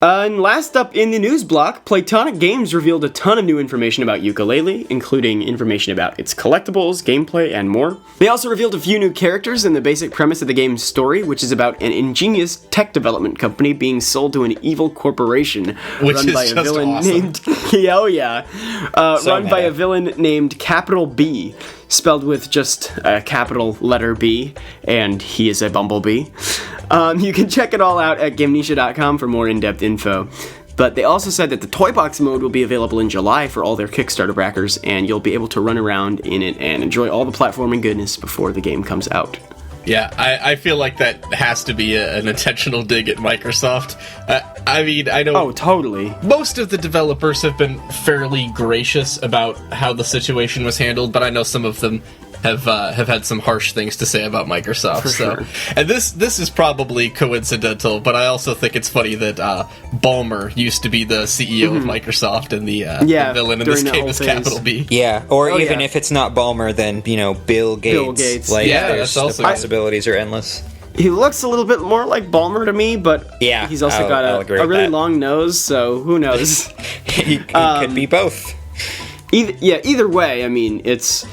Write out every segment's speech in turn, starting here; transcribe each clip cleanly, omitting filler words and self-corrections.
And last up in the news block, Playtonic Games revealed a ton of new information about Yooka-Laylee, including information about its collectibles, gameplay, and more. They also revealed a few new characters and the basic premise of the game's story, which is about an ingenious tech development company being sold to an evil corporation run by a villain named by a villain named Capital B, spelled with just a capital letter B, and he is a bumblebee. You can check it all out at Gamnesia.com for more in-depth info. But they also said that the Toy Box mode will be available in July for all their Kickstarter backers, and you'll be able to run around in it and enjoy all the platforming goodness before the game comes out. Yeah, I feel like that has to be an intentional dig at Microsoft. I mean, I know... Oh, totally. Most of the developers have been fairly gracious about how the situation was handled, but I know some of them have had some harsh things to say about Microsoft. For sure. And this is probably coincidental, but I also think it's funny that Ballmer used to be the CEO of Microsoft, and the villain in this game is Capital B. Yeah, or even if it's not Ballmer, then Bill Gates. Bill Gates. Like, that's also the possibilities are endless. He looks a little bit more like Ballmer to me, but he's also got a really long nose, so who knows? he could be both. Either way, I mean, it's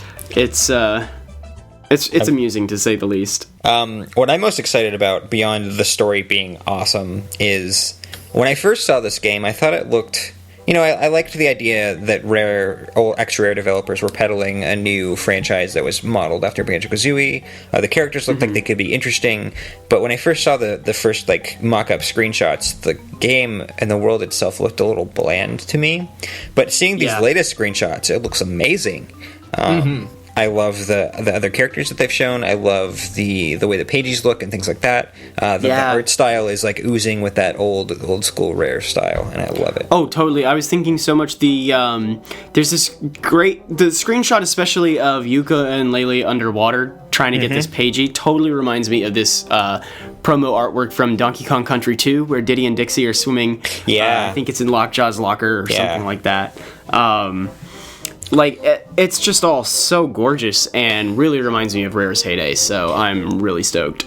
amusing to say the least. What I'm most excited about, beyond the story being awesome, is when I first saw this game, I thought it looked... I liked the idea that ex-Rare developers were peddling a new franchise that was modeled after Banjo-Kazooie. The characters looked like they could be interesting, but when I first saw the first mock-up screenshots, the game and the world itself looked a little bland to me. But seeing these latest screenshots, it looks amazing. I love the other characters that they've shown. I love the way the pages look and things like that. The art style is oozing with that old school Rare style, and I love it. Oh, totally. I was thinking so much there's the screenshot especially of Yooka-Laylee underwater trying to get this pagey totally reminds me of this promo artwork from Donkey Kong Country 2 where Diddy and Dixie are swimming. I think it's in Lockjaw's locker or something like that. It's just all so gorgeous and really reminds me of Rare's heyday, so I'm really stoked.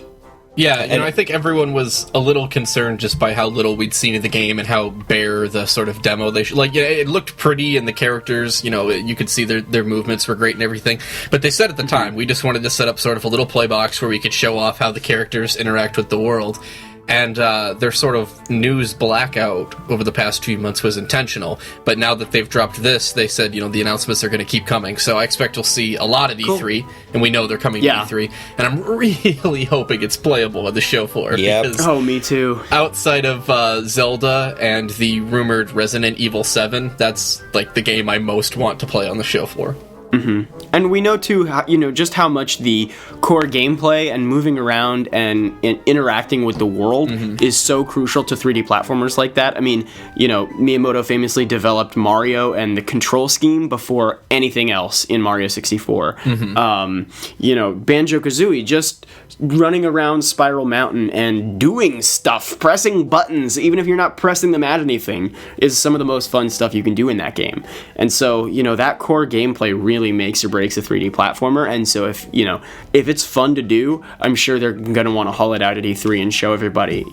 Yeah, I think everyone was a little concerned just by how little we'd seen of the game and how bare the sort of demo they it looked pretty and the characters, you could see their movements were great and everything. But they said at the time, we just wanted to set up sort of a little play box where we could show off how the characters interact with the world. And their sort of news blackout over the past few months was intentional. But now that they've dropped this, they said, the announcements are going to keep coming. So I expect you'll see a lot at E3, and we know they're coming to E3. And I'm really hoping it's playable on the show floor. Yep. Oh, me too. Outside of Zelda and the rumored Resident Evil 7, that's the game I most want to play on the show floor. And we know too, just how much the core gameplay and moving around and interacting with the world is so crucial to 3D platformers like that. I mean, Miyamoto famously developed Mario and the control scheme before anything else in Mario 64. Banjo-Kazooie just running around Spiral Mountain and doing stuff, pressing buttons, even if you're not pressing them at anything, is some of the most fun stuff you can do in that game. And so, that core gameplay really makes or breaks a 3D platformer. And so if it's fun to do, I'm sure they're going to want to haul it out at E3 and show everybody,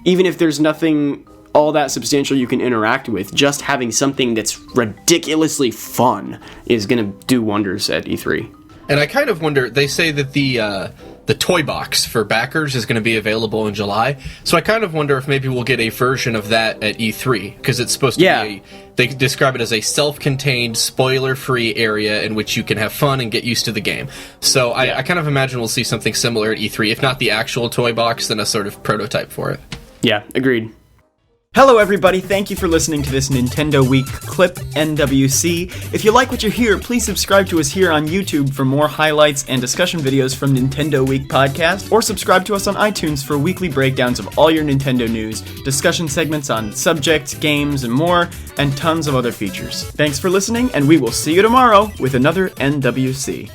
even if there's nothing all that substantial you can interact with, just having something that's ridiculously fun is going to do wonders at E3. And I kind of wonder, they say that the toy box for backers is going to be available in July, so I kind of wonder if maybe we'll get a version of that at E3, because it's supposed to be they describe it as a self-contained, spoiler-free area in which you can have fun and get used to the game. So I kind of imagine we'll see something similar at E3, if not the actual toy box, then a sort of prototype for it. Yeah, agreed. Hello everybody, thank you for listening to this Nintendo Week clip, NWC. If you like what you hear, please subscribe to us here on YouTube for more highlights and discussion videos from Nintendo Week podcast, or subscribe to us on iTunes for weekly breakdowns of all your Nintendo news, discussion segments on subjects, games, and more, and tons of other features. Thanks for listening, and we will see you tomorrow with another NWC.